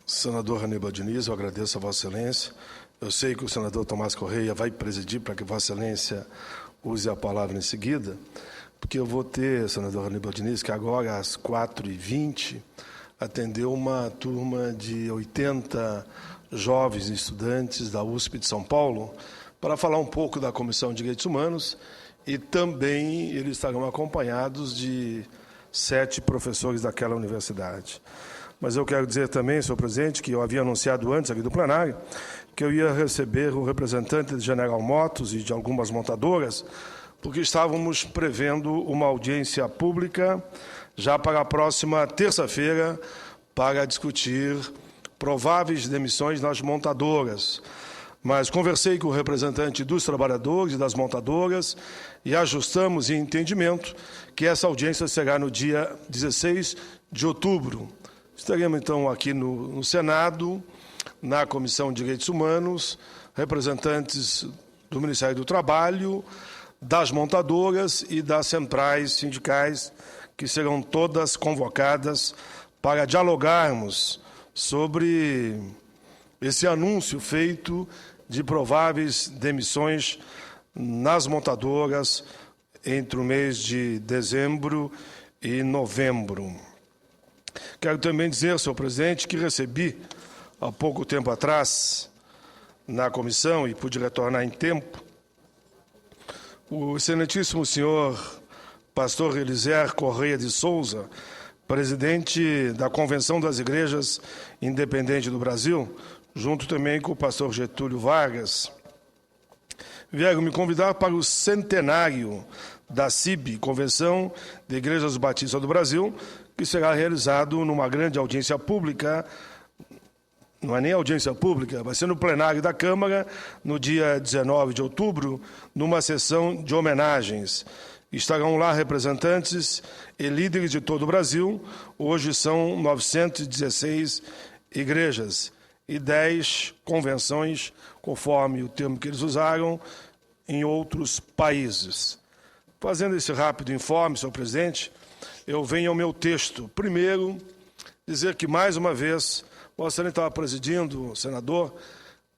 Senador Aníbal Diniz, eu agradeço a Vossa Excelência. Eu sei que o senador Tomás Correia vai presidir para que Vossa Excelência use a palavra em seguida, porque eu vou ter, senador Aníbal Diniz, que agora às 4h20 atendeu uma turma de 80 jovens estudantes da USP de São Paulo para falar um pouco da Comissão de Direitos Humanos e também eles estarão acompanhados de 7 professores daquela universidade. Mas eu quero dizer também, senhor presidente, que eu havia anunciado antes aqui do plenário que eu ia receber o representante de General Motors e de algumas montadoras, porque estávamos prevendo uma audiência pública já para a próxima terça-feira para discutir prováveis demissões nas montadoras. Mas conversei com o representante dos trabalhadores e das montadoras e ajustamos em entendimento que essa audiência será no dia 16 de outubro. Estaremos, então, aqui no Senado, na Comissão de Direitos Humanos, representantes do Ministério do Trabalho, das montadoras e das centrais sindicais, que serão todas convocadas para dialogarmos sobre esse anúncio feito de prováveis demissões nas montadoras entre o mês de dezembro e novembro. Quero também dizer, senhor presidente, que recebi, há pouco tempo atrás, na comissão, e pude retornar em tempo, o excelentíssimo senhor pastor Eliezer Correia de Souza, presidente da Convenção das Igrejas Independentes do Brasil, junto também com o pastor Getúlio Vargas, vieram me convidar para o centenário da CIB, Convenção de Igrejas Batistas do Brasil, que será realizado numa grande audiência pública, não é nem audiência pública, vai ser no plenário da Câmara, no dia 19 de outubro, numa sessão de homenagens. Estarão lá representantes e líderes de todo o Brasil, hoje são 916 igrejas e 10 convenções, conforme o termo que eles usaram, em outros países. Fazendo esse rápido informe, senhor presidente, eu venho ao meu texto. Primeiro, dizer que, mais uma vez, Vossa Excelência estava presidindo, senador,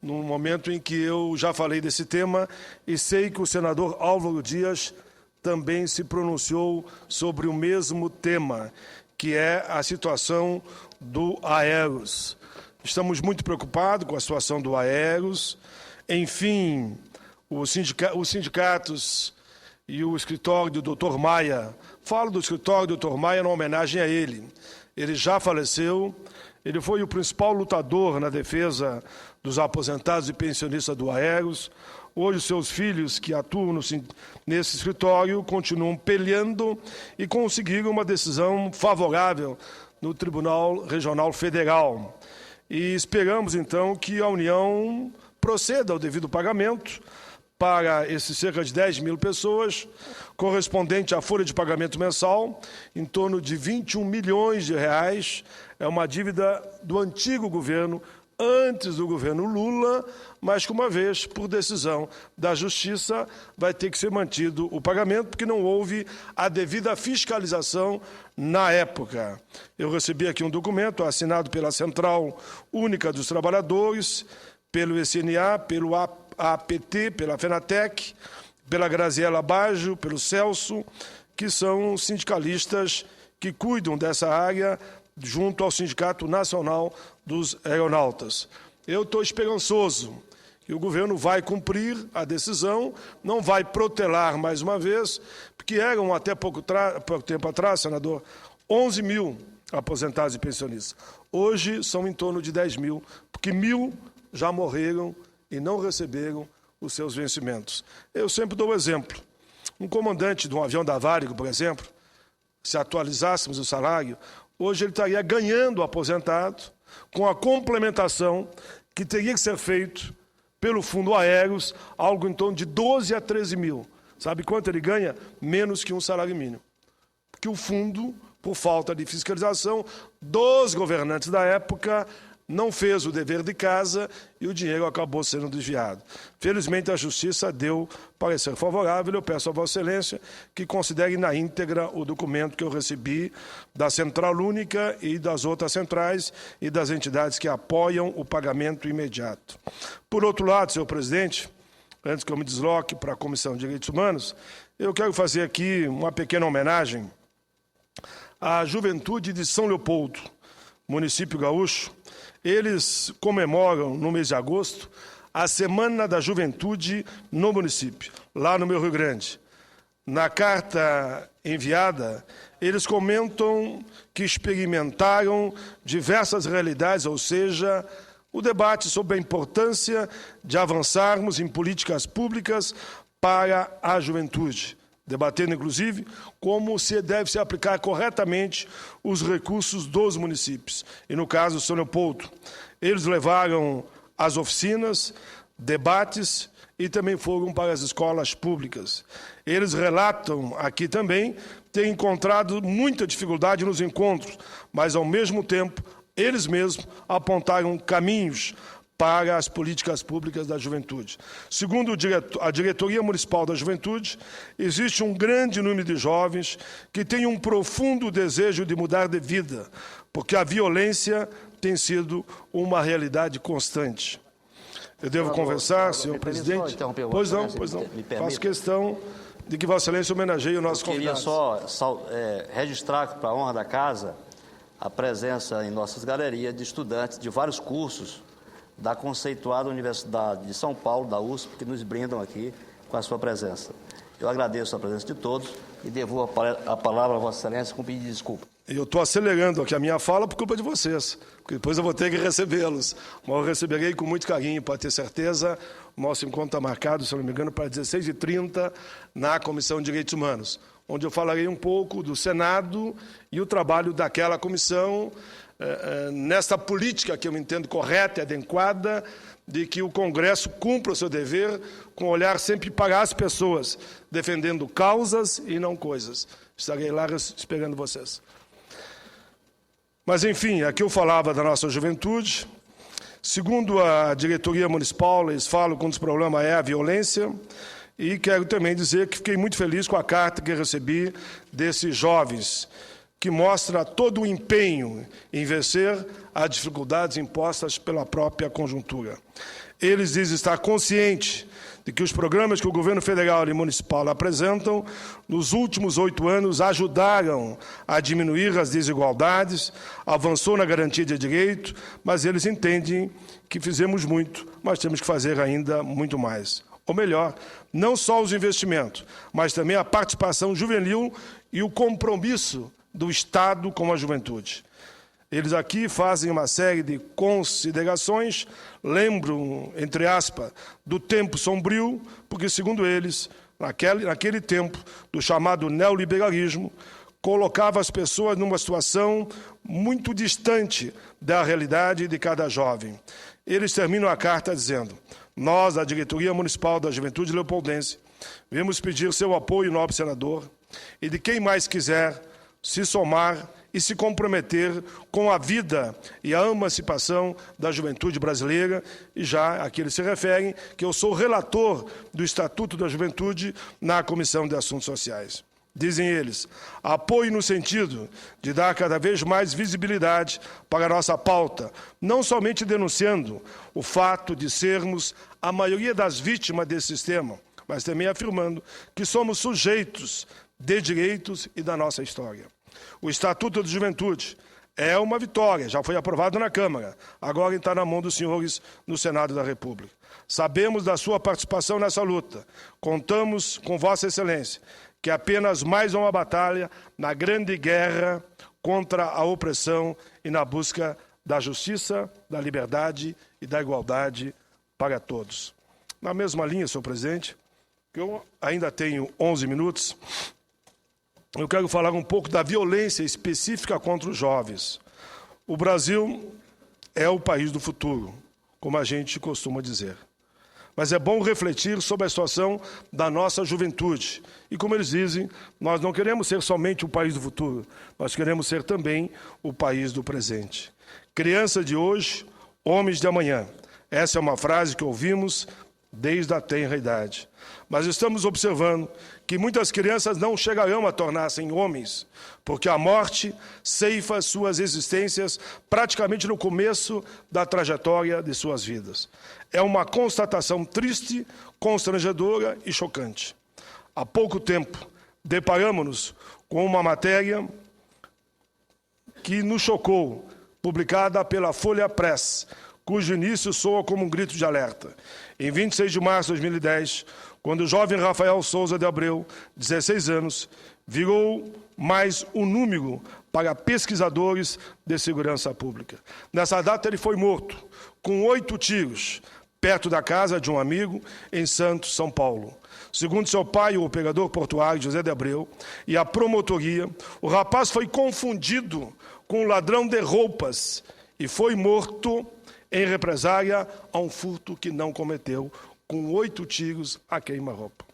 num momento em que eu já falei desse tema e sei que o senador Álvaro Dias também se pronunciou sobre o mesmo tema, que é a situação do Aeros. Estamos muito preocupados com a situação do Aeros. Enfim, os sindicatos e o escritório do Dr. Maia, falo do escritório do Dr. Maia numa homenagem a ele. Ele já faleceu, ele foi o principal lutador na defesa dos aposentados e pensionistas do Aeros. Hoje, seus filhos, que atuam nesse escritório, continuam peleando e conseguiram uma decisão favorável no Tribunal Regional Federal. E esperamos, então, que a União proceda ao devido pagamento para esses cerca de 10 mil pessoas, correspondente à folha de pagamento mensal, em torno de 21 milhões de reais. É uma dívida do antigo governo, antes do governo Lula, mas que, uma vez, por decisão da Justiça, vai ter que ser mantido o pagamento, porque não houve a devida fiscalização na época. Eu recebi aqui um documento assinado pela Central Única dos Trabalhadores, pelo SNA, pelo APT, pela FENATEC, pela Graziela Baggio, pelo Celso, que são sindicalistas que cuidam dessa área junto ao Sindicato Nacional dos Aeronautas. Eu estou esperançoso que o governo vai cumprir a decisão, não vai protelar mais uma vez, porque eram até pouco tempo atrás, senador, 11 mil aposentados e pensionistas. Hoje são em torno de 10 mil, porque 1.000 já morreram e não receberam os seus vencimentos. Eu sempre dou um exemplo. Um comandante de um avião da Varig, por exemplo, se atualizássemos o salário, hoje ele estaria ganhando aposentado com a complementação que teria que ser feito pelo Fundo Aéreos, algo em torno de 12 a 13 mil. Sabe quanto ele ganha? Menos que um salário mínimo. Porque o fundo, por falta de fiscalização dos governantes da época, não fez o dever de casa e o dinheiro acabou sendo desviado. Felizmente, a Justiça deu parecer favorável. Eu peço a Vossa Excelência que considere na íntegra o documento que eu recebi da Central Única e das outras centrais e das entidades que apoiam o pagamento imediato. Por outro lado, senhor presidente, antes que eu me desloque para a Comissão de Direitos Humanos, eu quero fazer aqui uma pequena homenagem à juventude de São Leopoldo, município gaúcho. Eles comemoram, no mês de agosto, a Semana da Juventude no município, lá no meu Rio Grande. Na carta enviada, eles comentam que experimentaram diversas realidades, ou seja, o debate sobre a importância de avançarmos em políticas públicas para a juventude, debatendo, inclusive, como se deve se aplicar corretamente os recursos dos municípios. E, no caso, São Leopoldo, eles levaram as oficinas, debates e também foram para as escolas públicas. Eles relatam aqui também ter encontrado muita dificuldade nos encontros, mas, ao mesmo tempo, eles mesmos apontaram caminhos para as políticas públicas da juventude. Segundo a Diretoria Municipal da Juventude, existe um grande número de jovens que têm um profundo desejo de mudar de vida, porque a violência tem sido uma realidade constante. Eu devo conversar, senhor presidente? Pois não. Faço questão de que Vossa Excelência homenageie o nosso convidado. Queria só registrar, para a honra da casa, a presença em nossas galerias de estudantes de vários cursos da conceituada Universidade de São Paulo, da USP, que nos brindam aqui com a sua presença. Eu agradeço a presença de todos e devolvo a palavra a Vossa Excelência com pedido de desculpa. Eu estou acelerando aqui a minha fala por culpa de vocês, porque depois eu vou ter que recebê-los. Mas eu receberei com muito carinho, para ter certeza. O nosso encontro está marcado, se não me engano, para 16h30 na Comissão de Direitos Humanos, onde eu falarei um pouco do Senado e o trabalho daquela comissão, nessa política que eu entendo correta e adequada, de que o Congresso cumpra o seu dever com olhar sempre para as pessoas, defendendo causas e não coisas. Estarei lá esperando vocês. Mas, enfim, aqui eu falava da nossa juventude. Segundo a diretoria municipal, eles falam que um dos problemas é a violência. E quero também dizer que fiquei muito feliz com a carta que recebi desses jovens, que mostra todo o empenho em vencer as dificuldades impostas pela própria conjuntura. Eles dizem estar conscientes de que os programas que o governo federal e municipal apresentam nos últimos 8 anos ajudaram a diminuir as desigualdades, avançou na garantia de direito, mas eles entendem que fizemos muito, mas temos que fazer ainda muito mais. Ou melhor, não só os investimentos, mas também a participação juvenil e o compromisso do Estado com a juventude. Eles aqui fazem uma série de considerações, lembram, entre aspas, do tempo sombrio, porque, segundo eles, naquele tempo do chamado neoliberalismo, colocava as pessoas numa situação muito distante da realidade de cada jovem. Eles terminam a carta dizendo: nós, a Diretoria Municipal da Juventude Leopoldense, viemos pedir seu apoio, nobre senador, e de quem mais quiser se somar e se comprometer com a vida e a emancipação da juventude brasileira. E já aqui eles se referem que eu sou relator do Estatuto da Juventude na Comissão de Assuntos Sociais. Dizem eles, apoio no sentido de dar cada vez mais visibilidade para a nossa pauta, não somente denunciando o fato de sermos a maioria das vítimas desse sistema, mas também afirmando que somos sujeitos de direitos e da nossa história. O Estatuto da Juventude é uma vitória, já foi aprovado na Câmara, agora está na mão dos senhores no Senado da República. Sabemos da sua participação nessa luta, contamos com Vossa Excelência, que é apenas mais uma batalha na grande guerra contra a opressão e na busca da justiça, da liberdade e da igualdade para todos. Na mesma linha, senhor presidente, que eu ainda tenho 11 minutos, eu quero falar um pouco da violência específica contra os jovens. O Brasil é o país do futuro, como a gente costuma dizer. Mas é bom refletir sobre a situação da nossa juventude. E, como eles dizem, nós não queremos ser somente o país do futuro, nós queremos ser também o país do presente. Crianças de hoje homens de amanhã. Essa é uma frase que ouvimos desde a tenra idade. Mas estamos observando que muitas crianças não chegarão a tornar-se homens, porque a morte ceifa suas existências praticamente no começo da trajetória de suas vidas. É uma constatação triste, constrangedora e chocante. Há pouco tempo, deparamos-nos com uma matéria que nos chocou, publicada pela Folha Press, cujo início soa como um grito de alerta. Em 26 de março de 2010, quando o jovem Rafael Souza de Abreu, 16 anos, virou mais um número para pesquisadores de segurança pública. Nessa data, ele foi morto com 8 tiros, perto da casa de um amigo, em Santos, São Paulo. Segundo seu pai, o operador portuário José de Abreu, e a promotoria, o rapaz foi confundido com um ladrão de roupas e foi morto em represália a um furto que não cometeu, com 8 tiros a queima-roupa.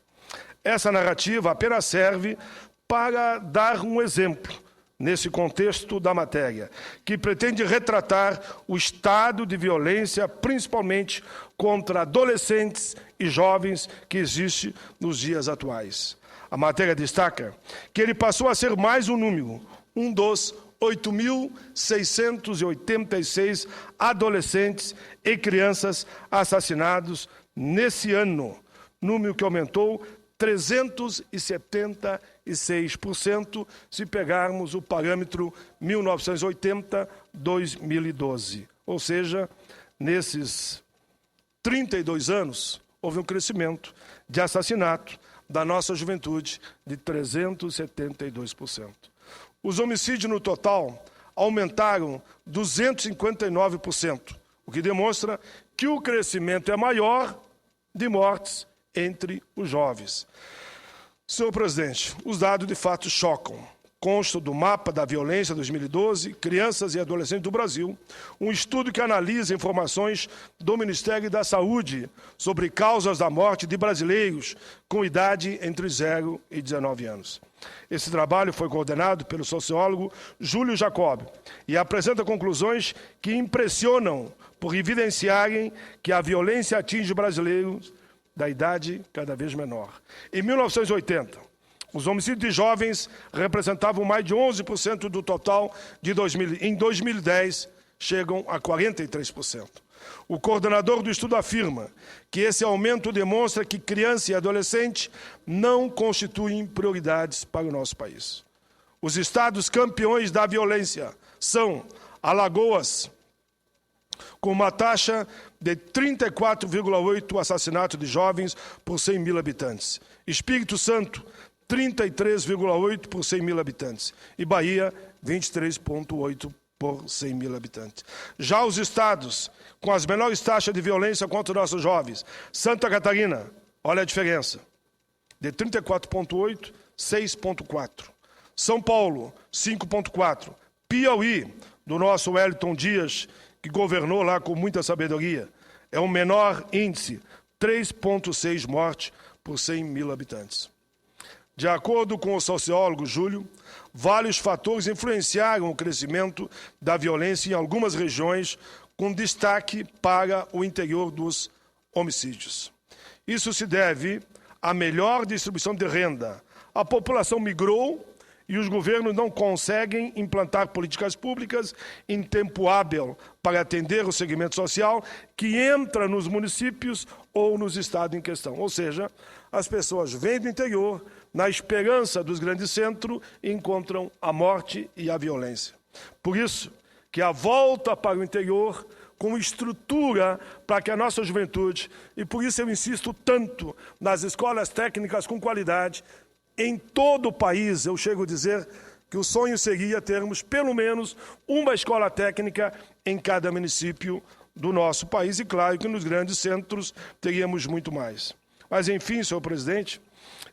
Essa narrativa apenas serve para dar um exemplo, nesse contexto da matéria, que pretende retratar o estado de violência, principalmente contra adolescentes e jovens, que existe nos dias atuais. A matéria destaca que ele passou a ser mais um número, um dos 8.686 adolescentes e crianças assassinados nesse ano, número que aumentou 376% se pegarmos o parâmetro 1980-2012. Ou seja, nesses 32 anos, houve um crescimento de assassinato da nossa juventude de 372%. Os homicídios no total aumentaram 259%, o que demonstra que o crescimento é maior de mortes entre os jovens. Senhor presidente, os dados de fato chocam. Consta do Mapa da Violência 2012, Crianças e Adolescentes do Brasil, um estudo que analisa informações do Ministério da Saúde sobre causas da morte de brasileiros com idade entre 0 e 19 anos. Esse trabalho foi coordenado pelo sociólogo Júlio Jacob e apresenta conclusões que impressionam por evidenciarem que a violência atinge brasileiros da idade cada vez menor. Em 1980, os homicídios de jovens representavam mais de 11% do total de 2000. Em 2010, chegam a 43%. O coordenador do estudo afirma que esse aumento demonstra que criança e adolescente não constituem prioridades para o nosso país. Os estados campeões da violência são Alagoas, com uma taxa de 34,8 assassinatos de jovens por 100 mil habitantes. Espírito Santo, 33,8 por 100 mil habitantes. E Bahia, 23,8 por 100 mil habitantes. Já os estados com as menores taxas de violência contra os nossos jovens. Santa Catarina, olha a diferença, de 34,8, 6,4. São Paulo, 5,4. Piauí, do nosso Wellington Dias, que governou lá com muita sabedoria, é o menor índice, 3,6 mortes por 100 mil habitantes. De acordo com o sociólogo Júlio, vários fatores influenciaram o crescimento da violência em algumas regiões, com destaque para o interior dos homicídios. Isso se deve à melhor distribuição de renda. A população migrou e os governos não conseguem implantar políticas públicas em tempo hábil para atender o segmento social que entra nos municípios ou nos estados em questão. Ou seja, as pessoas vêm do interior, na esperança dos grandes centros, e encontram a morte e a violência. Por isso que a volta para o interior com estrutura para que a nossa juventude, e por isso eu insisto tanto nas escolas técnicas com qualidade, em todo o país, eu chego a dizer que o sonho seria termos pelo menos uma escola técnica em cada município do nosso país, e claro que nos grandes centros teríamos muito mais. Mas, enfim, senhor presidente,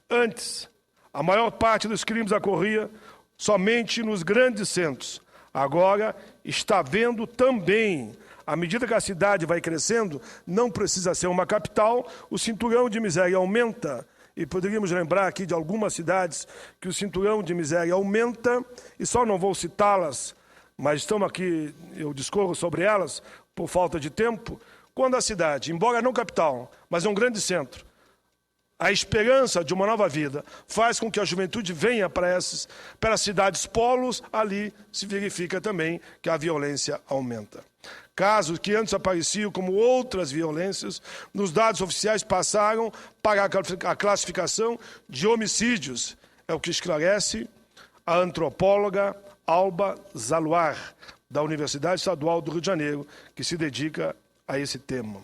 antes, a maior parte dos crimes ocorria somente nos grandes centros. Agora, está havendo também, à medida que a cidade vai crescendo, não precisa ser uma capital, o cinturão de miséria aumenta. E poderíamos lembrar aqui de algumas cidades que o cinturão de miséria aumenta, e só não vou citá-las mas estamos aqui, eu discorro sobre elas por falta de tempo. Quando a cidade, embora não capital, mas é um grande centro, a esperança de uma nova vida faz com que a juventude venha para as cidades polos, ali se verifica também que a violência aumenta. Casos que antes apareciam como outras violências, nos dados oficiais passaram para a classificação de homicídios. É o que esclarece a antropóloga Alba Zaluar, da Universidade Estadual do Rio de Janeiro, que se dedica a esse tema.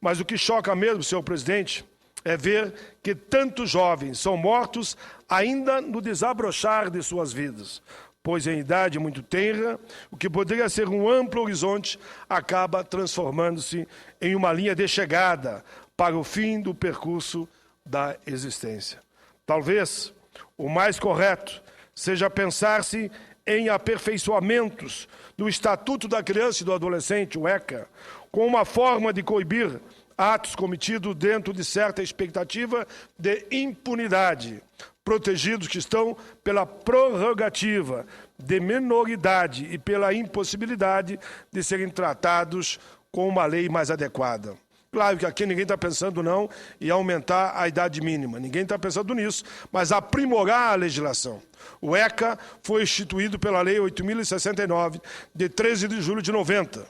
Mas o que choca mesmo, senhor presidente, é ver que tantos jovens são mortos ainda no desabrochar de suas vidas, pois em idade muito tenra, o que poderia ser um amplo horizonte acaba transformando-se em uma linha de chegada para o fim do percurso da existência. Talvez o mais correto seja pensar-se em aperfeiçoamentos do Estatuto da Criança e do Adolescente, o ECA, com uma forma de coibir atos cometidos dentro de certa expectativa de impunidade, protegidos que estão pela prerrogativa de menoridade e pela impossibilidade de serem tratados com uma lei mais adequada. Claro que aqui ninguém está pensando não em aumentar a idade mínima, ninguém está pensando nisso, mas aprimorar a legislação. O ECA foi instituído pela Lei 8.069, de 13 de julho de 90.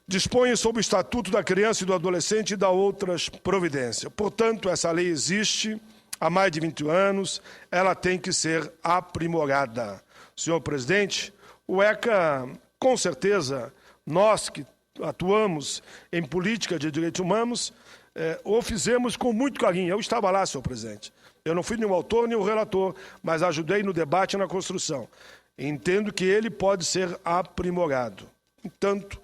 Dispõe sobre o Estatuto da Criança e do Adolescente e dá outras providências. Portanto, essa lei existe há mais de 20 anos, ela tem que ser aprimorada. Senhor presidente, o ECA, com certeza, nós que atuamos em política de direitos humanos, o fizemos com muito carinho. Eu estava lá, senhor presidente. Eu não fui nem o autor nem o relator, mas ajudei no debate e na construção. Entendo que ele pode ser aprimorado. Entanto,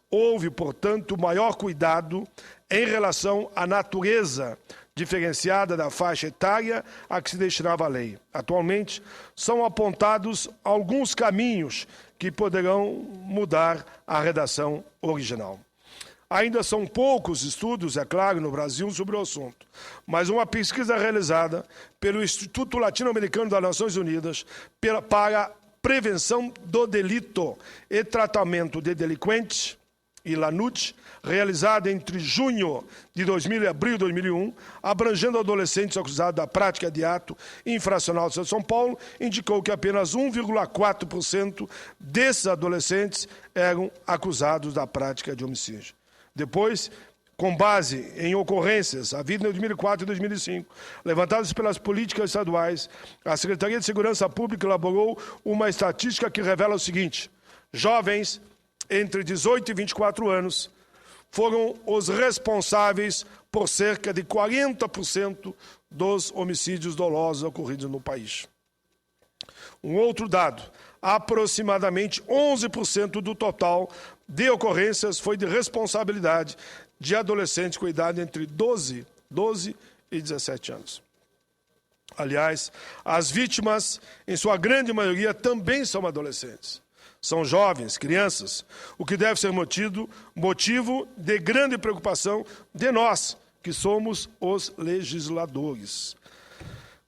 houve, portanto, maior cuidado em relação à natureza diferenciada da faixa etária a que se destinava a lei. Atualmente, são apontados alguns caminhos que poderão mudar a redação original. Ainda são poucos estudos, é claro, no Brasil sobre o assunto, mas uma pesquisa realizada pelo Instituto Latino-Americano das Nações Unidas para prevenção do delito e tratamento de delinquentes, ILANUT, realizada entre junho de 2000 e abril de 2001, abrangendo adolescentes acusados da prática de ato infracional de São Paulo, indicou que apenas 1,4% desses adolescentes eram acusados da prática de homicídio. Depois, com base em ocorrências havidas em 2004 e 2005, levantadas pelas políticas estaduais, a Secretaria de Segurança Pública elaborou uma estatística que revela o seguinte: jovens entre 18 e 24 anos foram os responsáveis por cerca de 40% dos homicídios dolosos ocorridos no país. Um outro dado: aproximadamente 11% do total de ocorrências foi de responsabilidade de adolescentes com idade entre 12 e 17 anos. Aliás, as vítimas, em sua grande maioria, também são adolescentes. São jovens, crianças, o que deve ser motivo de grande preocupação de nós, que somos os legisladores.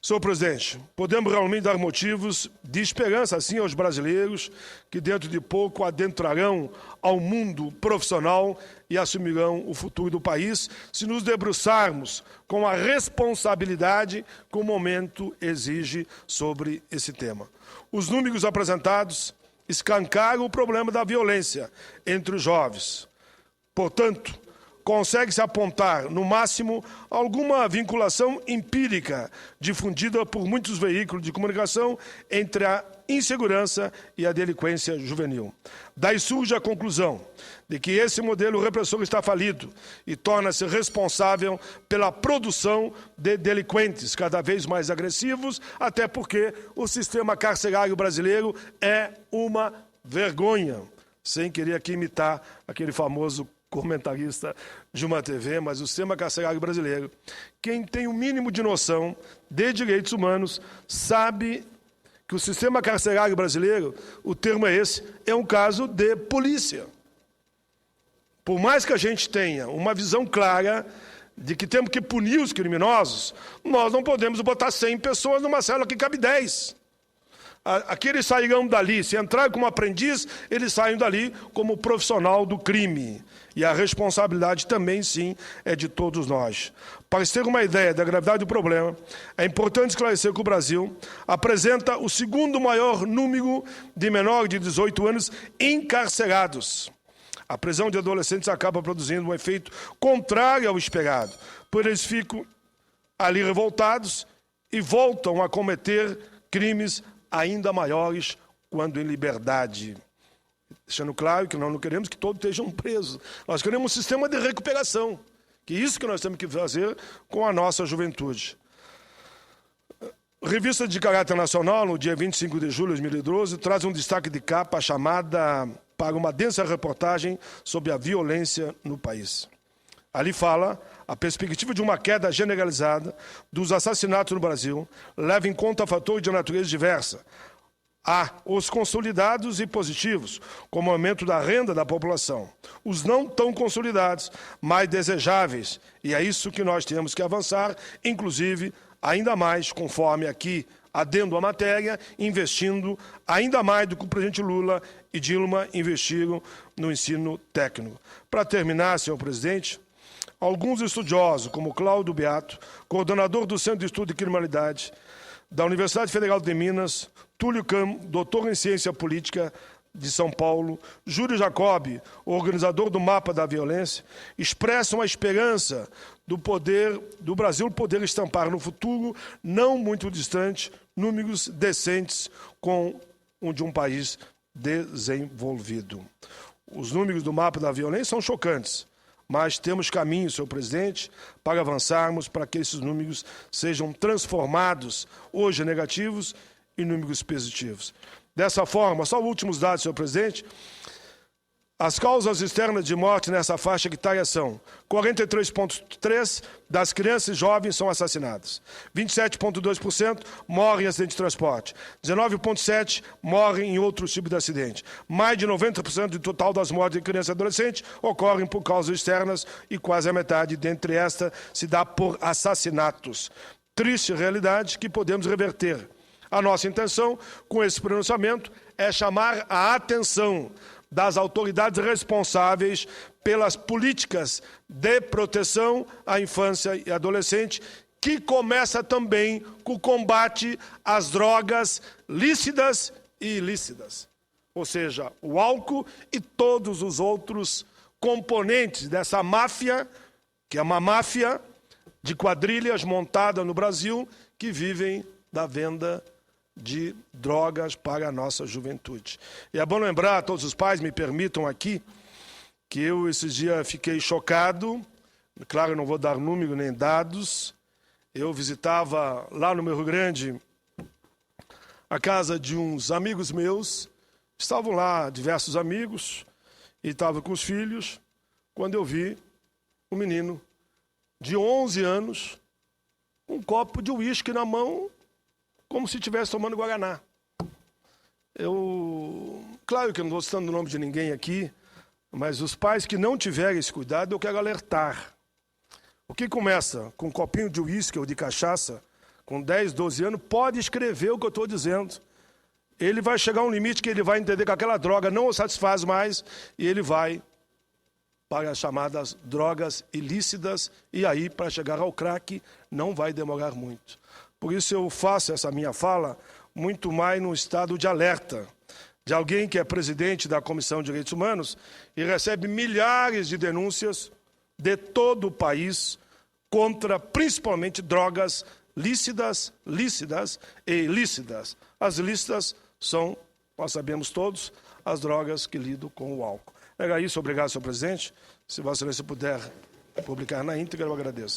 Senhor presidente, podemos realmente dar motivos de esperança, assim, aos brasileiros que dentro de pouco adentrarão ao mundo profissional e assumirão o futuro do país, se nos debruçarmos com a responsabilidade que o momento exige sobre esse tema. Os números apresentados escancaram o problema da violência entre os jovens. Portanto, consegue-se apontar, no máximo, alguma vinculação empírica difundida por muitos veículos de comunicação entre a insegurança e a delinquência juvenil. Daí surge a conclusão de que esse modelo repressor está falido e torna-se responsável pela produção de delinquentes cada vez mais agressivos, até porque o sistema carcerário brasileiro é uma vergonha. Sem querer aqui imitar aquele famoso comentarista de uma TV, mas o sistema carcerário brasileiro, quem tem o mínimo de noção de direitos humanos, sabe que o sistema carcerário brasileiro, o termo é esse, é um caso de polícia. Por mais que a gente tenha uma visão clara de que temos que punir os criminosos, nós não podemos botar 100 pessoas numa cela que cabe 10. Aqui eles sairão dali. Se entrar como aprendiz, eles saem dali como profissional do crime. E a responsabilidade também, sim, é de todos nós. Para se ter uma ideia da gravidade do problema, é importante esclarecer que o Brasil apresenta o segundo maior número de menores de 18 anos encarcerados. A prisão de adolescentes acaba produzindo um efeito contrário ao esperado, pois eles ficam ali revoltados e voltam a cometer crimes ainda maiores quando em liberdade. Deixando claro que nós não queremos que todos estejam presos. Nós queremos um sistema de recuperação, que é isso que nós temos que fazer com a nossa juventude. Revista de caráter nacional, no dia 25 de julho de 2012, traz um destaque de capa chamada para uma densa reportagem sobre a violência no país. Ali fala a perspectiva de uma queda generalizada dos assassinatos no Brasil, leva em conta fatores de natureza diversa. Há os consolidados e positivos, como o aumento da renda da população. Os não tão consolidados, mais desejáveis. E é isso que nós temos que avançar, inclusive, ainda mais, conforme aqui adendo à matéria, investindo ainda mais do que o presidente Lula e Dilma investiram no ensino técnico. Para terminar, senhor presidente, alguns estudiosos, como Cláudio Beato, coordenador do Centro de Estudo de Criminalidade da Universidade Federal de Minas, Túlio Camo, doutor em Ciência Política de São Paulo, Júlio Jacob, organizador do Mapa da Violência, expressam a esperança do Brasil poder estampar no futuro, não muito distante, números decentes com o de um país desenvolvido. Os números do Mapa da Violência são chocantes, mas temos caminho, senhor presidente, para avançarmos para que esses números sejam transformados, hoje negativos, em números positivos. Dessa forma, só últimos dados, senhor presidente, as causas externas de morte nessa faixa etária são 43,3% das crianças e jovens são assassinadas, 27,2% morrem em acidente de transporte, 19,7% morrem em outros tipos de acidente. Mais de 90% do total das mortes de criança e adolescente ocorrem por causas externas e quase a metade dentre estas se dá por assassinatos. Triste realidade que podemos reverter. A nossa intenção com esse pronunciamento é chamar a atenção das autoridades responsáveis pelas políticas de proteção à infância e adolescente, que começa também com o combate às drogas lícitas e ilícitas. Ou seja, o álcool e todos os outros componentes dessa máfia, que é uma máfia de quadrilhas montada no Brasil, que vivem da venda de drogas para a nossa juventude. E é bom lembrar, todos os pais me permitam aqui, que eu esses dias fiquei chocado, claro, eu não vou dar número nem dados, eu visitava lá no meu Rio Grande a casa de uns amigos meus, estavam lá diversos amigos, e estava com os filhos, quando eu vi um menino de 11 anos, um copo de uísque na mão, como se estivesse tomando guaraná. Claro que eu não estou citando o nome de ninguém aqui, mas os pais que não tiverem esse cuidado, eu quero alertar. O que começa com um copinho de uísque ou de cachaça, com 10, 12 anos, pode escrever o que eu estou dizendo. Ele vai chegar a um limite que ele vai entender que aquela droga não o satisfaz mais e ele vai para as chamadas drogas ilícitas e aí, para chegar ao crack, não vai demorar muito. Por isso eu faço essa minha fala muito mais no estado de alerta, de alguém que é presidente da Comissão de Direitos Humanos e recebe milhares de denúncias de todo o país contra, principalmente, drogas lícitas e ilícitas. As ilícitas são, nós sabemos todos, as drogas que lidam com o álcool. Era isso, obrigado, senhor presidente. Se Vossa Excelência puder publicar na íntegra, eu agradeço.